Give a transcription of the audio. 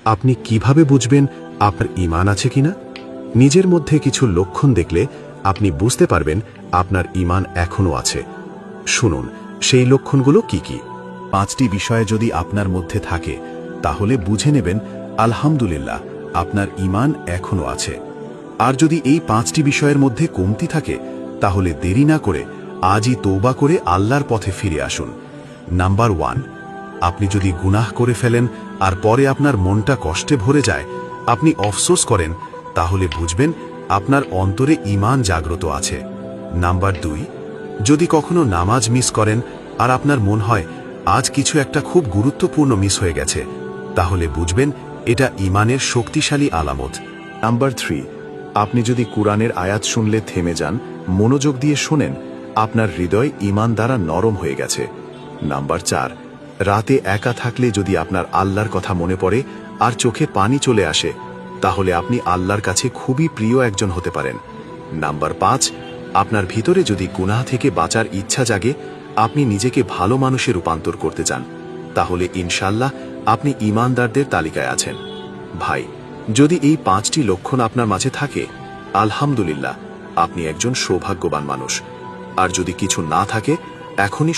আপনি কিভাবে বুঝবেন আপনার ঈমান আছে কিনা? নিজের মধ্যে কিছু লক্ষণ দেখলে আপনি বুঝতে পারবেন আপনার ঈমান এখনও আছে। শুনুন সেই লক্ষণগুলো কি কি। 5টি বিষয় যদি আপনার মধ্যে থাকে তাহলে বুঝে নেবেন আলহামদুলিল্লাহ আপনার ঈমান এখনও আছে। আর যদি এই 5টি বিষয়ের মধ্যে কমতি থাকে তাহলে দেরি না করে আজই তওবা করে আল্লাহর পথে ফিরে আসুন। নাম্বার 1, আপনি যদি গুনাহ করে ফেলেন আর পরে আপনার মনটা কষ্টে ভরে যায়, আপনি আফসোস করেন, তাহলে বুঝবেন আপনার অন্তরে ঈমান জাগ্রত আছে। নাম্বার 2, যদি কখনো নামাজ মিস করেন আর আপনার মন হয় আজ কিছু একটা খুব গুরুত্বপূর্ণ মিস হয়ে গেছে, তাহলে বুঝবেন এটা ঈমানের শক্তিশালী আলামত। নাম্বার 3, আপনি যদি কুরআনের আয়াত শুনলে থেমে যান, মনোযোগ দিয়ে শোনেন, আপনার হৃদয় ঈমান দ্বারা নরম হয়ে গেছে। নাম্বার 4, রাতে একা থাকলে যদি আপনার আল্লাহর কথা মনে পড়ে আর চোখে পানি চলে আসে, তাহলে আপনি আল্লাহর কাছে খুবই প্রিয় একজন হতে পারেন। নাম্বার 5, আপনার ভিতরে যদি গুনাহ থেকে বাঁচার ইচ্ছা জাগে, আপনি নিজেকে ভালো মানুষে রূপান্তর করতে চান, তাহলে ইনশাআল্লাহ আপনি ঈমানদারদের তালিকায় আছেন। ভাই, যদি এই 5টি লক্ষণ আপনার মাঝে থাকে, আলহামদুলিল্লাহ আপনি একজন সৌভাগ্যবান মানুষ। আর যদি কিছু না থাকে, এখনই